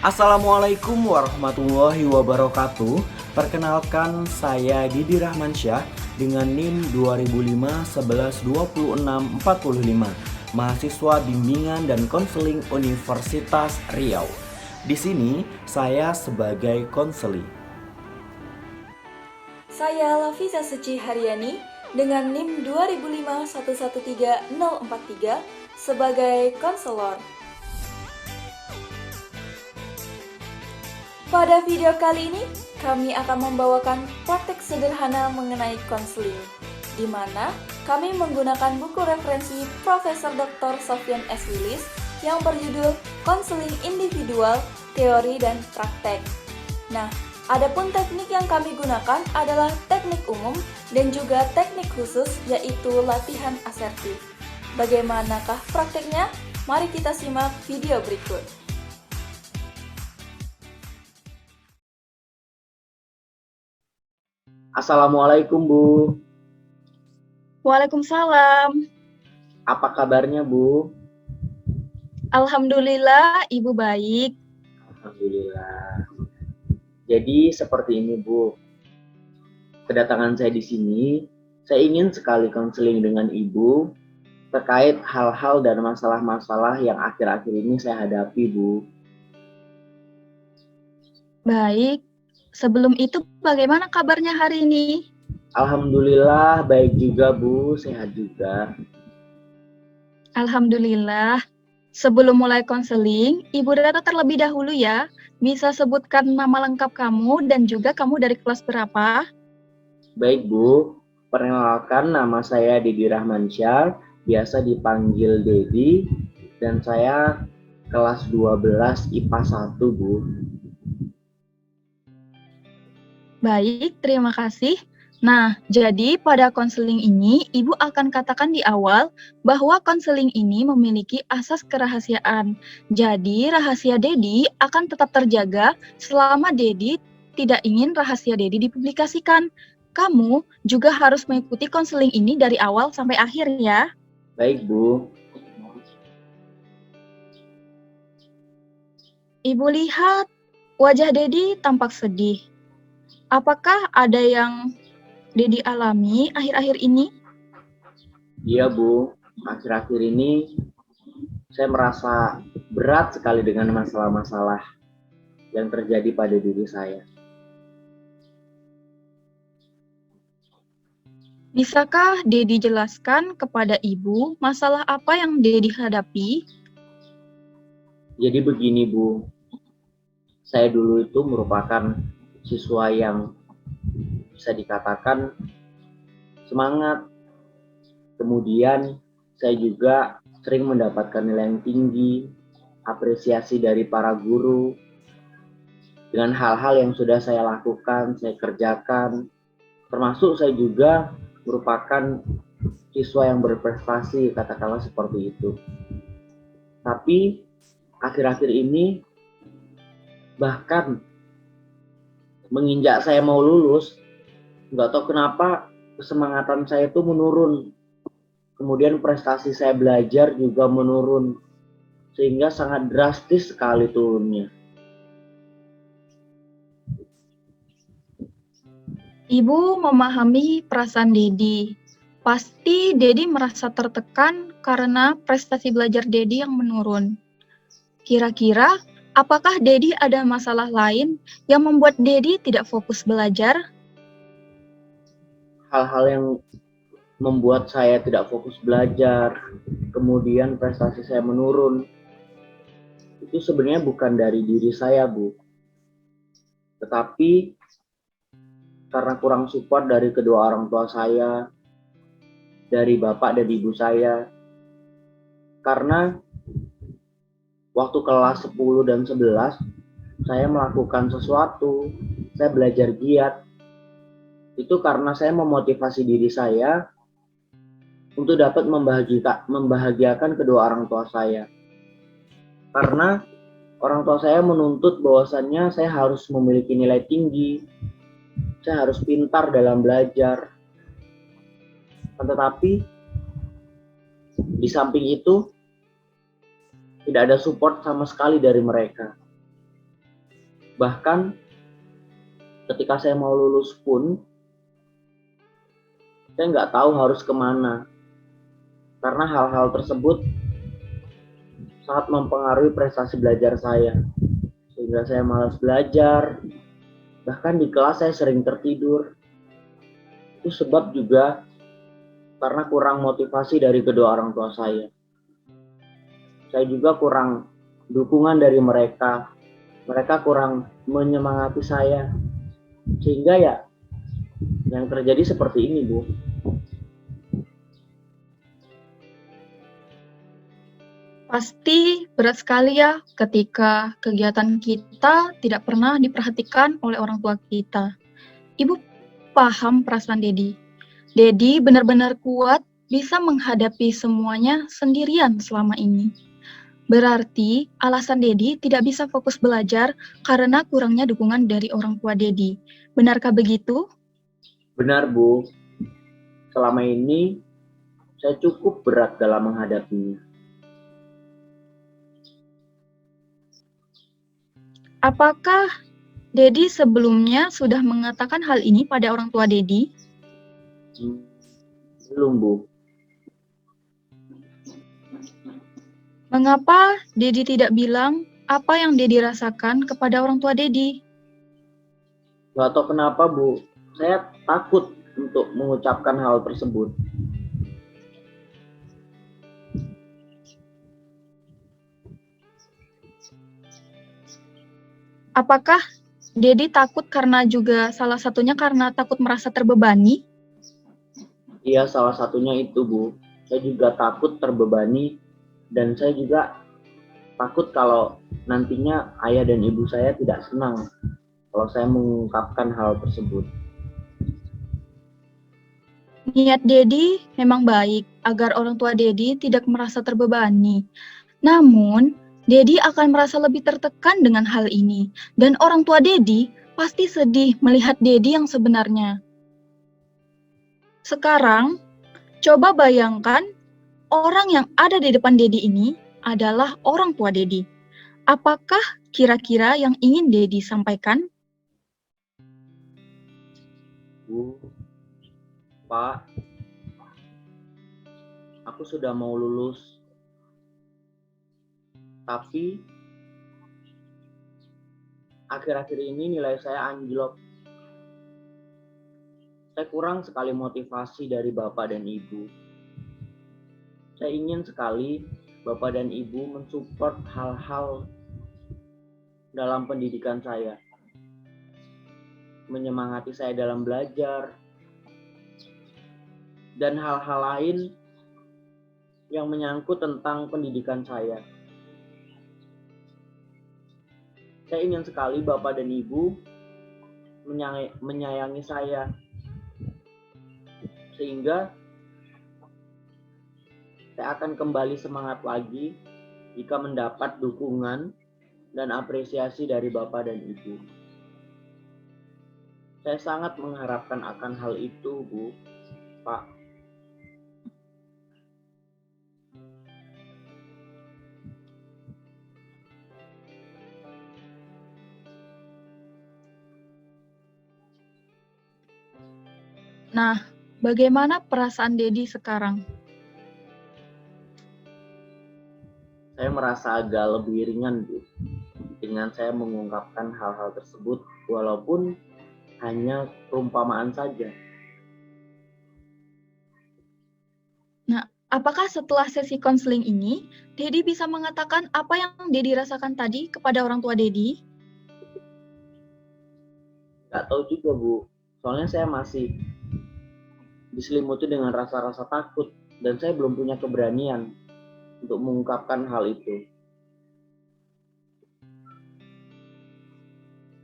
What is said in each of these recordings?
Assalamualaikum warahmatullahi wabarakatuh. Perkenalkan, saya Didi Rahmansyah dengan NIM 2005 11 26 45, mahasiswa bimbingan dan konseling Universitas Riau. Di sini saya sebagai konseli. Saya Lafisa Suci Haryani dengan NIM 2005 113043 sebagai konselor. Pada video kali ini, kami akan membawakan praktek sederhana mengenai konseling, di mana kami menggunakan buku referensi Profesor Dr. Sofyan S. Willis yang berjudul Konseling Individual, Teori dan Praktek. Nah, adapun teknik yang kami gunakan adalah teknik umum dan juga teknik khusus, yaitu latihan asertif. Bagaimanakah prakteknya? Mari kita simak video berikut. Assalamualaikum Bu. Waalaikumsalam. Apa kabarnya Bu? Alhamdulillah, Ibu baik. Alhamdulillah. Jadi seperti ini Bu. Kedatangan saya di sini, saya ingin sekali konseling dengan Ibu terkait hal-hal dan masalah-masalah yang akhir-akhir ini saya hadapi Bu. Baik. Sebelum itu, bagaimana kabarnya hari ini? Alhamdulillah baik juga Bu, sehat juga. Alhamdulillah. Sebelum mulai konseling, Ibu data terlebih dahulu ya. Bisa sebutkan nama lengkap kamu dan juga kamu dari kelas berapa? Baik Bu, perkenalkan nama saya Didi Rahmansyah, biasa dipanggil Dedi, dan saya kelas 12 IPA 1 Bu. Baik, terima kasih. Nah, jadi pada konseling ini, Ibu akan katakan di awal bahwa konseling ini memiliki asas kerahasiaan. Jadi, rahasia Dedi akan tetap terjaga selama Dedi tidak ingin rahasia Dedi dipublikasikan. Kamu juga harus mengikuti konseling ini dari awal sampai akhir ya. Baik Bu. Ibu lihat, wajah Dedi tampak sedih. Apakah ada yang Dedi alami akhir-akhir ini? Iya Bu, akhir-akhir ini saya merasa berat sekali dengan masalah-masalah yang terjadi pada diri saya. Bisakah Dedi jelaskan kepada Ibu masalah apa yang Dedi hadapi? Jadi begini Bu, saya dulu itu merupakan siswa yang bisa dikatakan semangat. Kemudian saya juga sering mendapatkan nilai yang tinggi, apresiasi dari para guru. Dengan hal-hal yang sudah saya lakukan, saya kerjakan, termasuk saya juga merupakan siswa yang berprestasi, katakanlah seperti itu. Tapi akhir-akhir ini, bahkan menginjak saya mau lulus, nggak tahu kenapa kesemangatan saya itu menurun. Kemudian prestasi saya belajar juga menurun, sehingga sangat drastis sekali turunnya. Ibu memahami perasaan Dedi. Pasti Dedi merasa tertekan karena prestasi belajar Dedi yang menurun. Kira-kira, apakah Dedi ada masalah lain yang membuat Dedi tidak fokus belajar? Hal-hal yang membuat saya tidak fokus belajar, kemudian prestasi saya menurun, itu sebenarnya bukan dari diri saya Bu, tetapi karena kurang support dari kedua orang tua saya, dari bapak dan ibu saya. Karena waktu kelas 10 dan 11 saya melakukan sesuatu, saya belajar giat. Itu karena saya memotivasi diri saya untuk dapat membahagiakan kedua orang tua saya. Karena orang tua saya menuntut bahwasannya saya harus memiliki nilai tinggi, saya harus pintar dalam belajar. Tetapi di samping itu tidak ada support sama sekali dari mereka. Bahkan ketika saya mau lulus pun, saya nggak tahu harus kemana. Karena hal-hal tersebut sangat mempengaruhi prestasi belajar saya. Sehingga saya malas belajar, bahkan di kelas saya sering tertidur. Itu sebab juga karena kurang motivasi dari kedua orang tua saya. Saya juga kurang dukungan dari mereka. Mereka kurang menyemangati saya. Sehingga ya yang terjadi seperti ini, Bu. Pasti berat sekali ya ketika kegiatan kita tidak pernah diperhatikan oleh orang tua kita. Ibu paham perasaan Dedi. Dedi benar-benar kuat bisa menghadapi semuanya sendirian selama ini. Berarti alasan Dedi tidak bisa fokus belajar karena kurangnya dukungan dari orang tua Dedi. Benarkah begitu? Benar, Bu. Selama ini saya cukup berat dalam menghadapinya. Apakah Dedi sebelumnya sudah mengatakan hal ini pada orang tua Dedi? Belum, Bu. Mengapa Dedi tidak bilang apa yang Dedi rasakan kepada orang tua Dedi? Gak tahu kenapa, Bu. Saya takut untuk mengucapkan hal tersebut. Apakah Dedi takut karena juga salah satunya karena takut merasa terbebani? Iya, salah satunya itu, Bu. Saya juga takut terbebani dan saya juga takut kalau nantinya ayah dan ibu saya tidak senang kalau saya mengungkapkan hal tersebut. Niat Dedi memang baik agar orang tua Dedi tidak merasa terbebani. Namun, Dedi akan merasa lebih tertekan dengan hal ini. Dan orang tua Dedi pasti sedih melihat Dedi yang sebenarnya. Sekarang, coba bayangkan orang yang ada di depan Dedi ini adalah orang tua Dedi. Apakah kira-kira yang ingin Dedi sampaikan? Bu, Pak, aku sudah mau lulus. Tapi akhir-akhir ini nilai saya anjlok. Saya kurang sekali motivasi dari Bapak dan Ibu. Saya ingin sekali Bapak dan Ibu mensupport hal-hal dalam pendidikan saya. Menyemangati saya dalam belajar. Dan hal-hal lain yang menyangkut tentang pendidikan saya. Saya ingin sekali Bapak dan Ibu menyayangi saya. Sehingga saya akan kembali semangat lagi jika mendapat dukungan dan apresiasi dari Bapak dan Ibu. Saya sangat mengharapkan akan hal itu, Bu, Pak. Nah, bagaimana perasaan Dedi sekarang? Saya merasa agak lebih ringan, Bu, dengan saya mengungkapkan hal-hal tersebut, walaupun hanya perumpamaan saja. Nah, apakah setelah sesi konseling ini, Dedi bisa mengatakan apa yang Dedi rasakan tadi kepada orang tua Dedi? Nggak tahu juga, Bu. Soalnya saya masih diselimuti dengan rasa-rasa takut dan saya belum punya keberanian untuk mengungkapkan hal itu.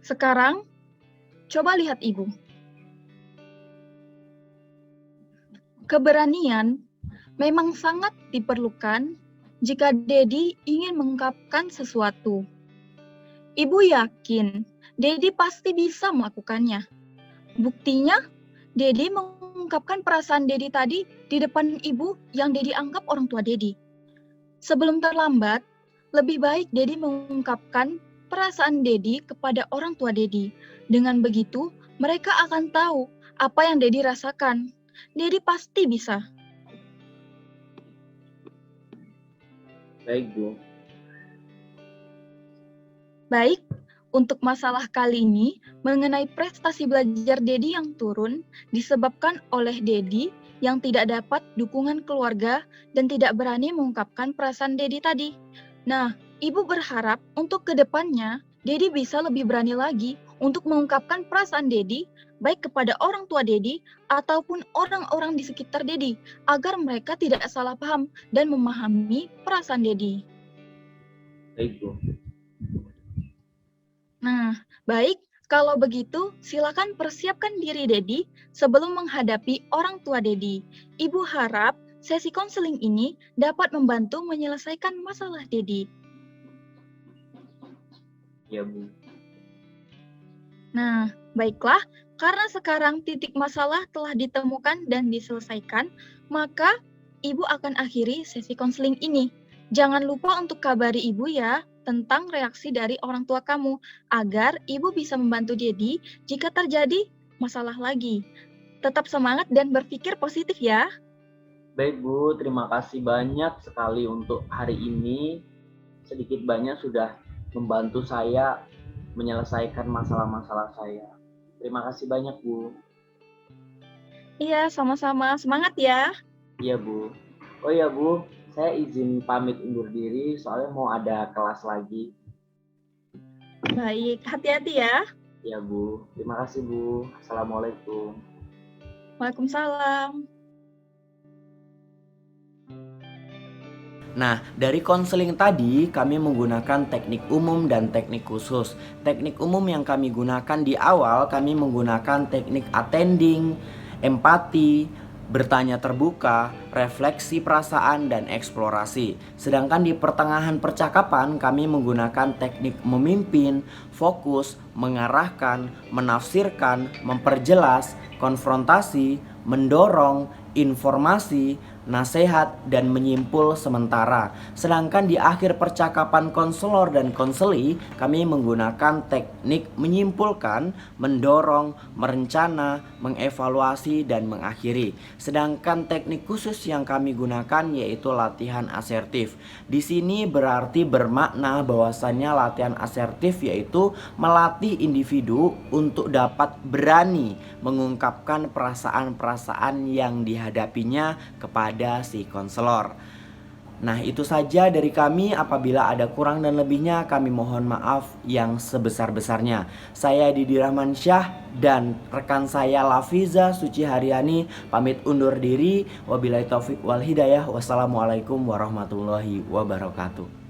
Sekarang, coba lihat Ibu. Keberanian memang sangat diperlukan jika Dedi ingin mengungkapkan sesuatu. Ibu yakin Dedi pasti bisa melakukannya. Buktinya, Dedi mengungkapkan perasaan Dedi tadi di depan ibu yang Dedi anggap orang tua Dedi. Sebelum terlambat, lebih baik Dedi mengungkapkan perasaan Dedi kepada orang tua Dedi. Dengan begitu, mereka akan tahu apa yang Dedi rasakan. Dedi pasti bisa. Baik, Bu. Baik, untuk masalah kali ini mengenai prestasi belajar Dedi yang turun disebabkan oleh Dedi yang tidak dapat dukungan keluarga dan tidak berani mengungkapkan perasaan Dedi tadi. Nah, Ibu berharap untuk kedepannya Dedi bisa lebih berani lagi untuk mengungkapkan perasaan Dedi baik kepada orang tua Dedi ataupun orang-orang di sekitar Dedi agar mereka tidak salah paham dan memahami perasaan Dedi. Baik, Bu. Nah, baik. Kalau begitu, silakan persiapkan diri Dedi sebelum menghadapi orang tua Dedi. Ibu harap sesi konseling ini dapat membantu menyelesaikan masalah Dedi. Ya, Bu. Nah, baiklah. Karena sekarang titik masalah telah ditemukan dan diselesaikan, maka Ibu akan akhiri sesi konseling ini. Jangan lupa untuk kabari Ibu ya tentang reaksi dari orang tua kamu, agar Ibu bisa membantu Dedi jika terjadi masalah lagi. Tetap semangat dan berpikir positif ya. Baik, Bu. Terima kasih banyak sekali untuk hari ini. Sedikit banyak sudah membantu saya menyelesaikan masalah-masalah saya. Terima kasih banyak, Bu. Iya, sama-sama. Semangat ya. Iya, Bu. Oh iya, Bu. Saya izin pamit undur diri soalnya mau ada kelas lagi. Baik, hati-hati ya. Ya, Bu. Terima kasih, Bu. Assalamualaikum. Waalaikumsalam. Nah, dari konseling tadi kami menggunakan teknik umum dan teknik khusus. Teknik umum yang kami gunakan di awal, kami menggunakan teknik attending, empati, bertanya terbuka, refleksi perasaan, dan eksplorasi. Sedangkan di pertengahan percakapan kami menggunakan teknik memimpin, fokus, mengarahkan, menafsirkan, memperjelas, konfrontasi, mendorong, informasi, nasihat, dan menyimpul sementara. Sedangkan di akhir percakapan konselor dan konseli, kami menggunakan teknik menyimpulkan, mendorong, merencana, mengevaluasi, dan mengakhiri. Sedangkan teknik khusus yang kami gunakan yaitu latihan asertif. Di sini berarti bermakna bahwasannya latihan asertif yaitu melatih individu untuk dapat berani mengungkapkan perasaan-perasaan yang dihadapinya kepada si konselor. Nah, itu saja dari kami. Apabila ada kurang dan lebihnya, kami mohon maaf yang sebesar-besarnya. Saya Didi Rahmansyah dan rekan saya Lafiza Suci Haryani pamit undur diri. Wabillahi taufik wal hidayah. Wassalamualaikum warahmatullahi wabarakatuh.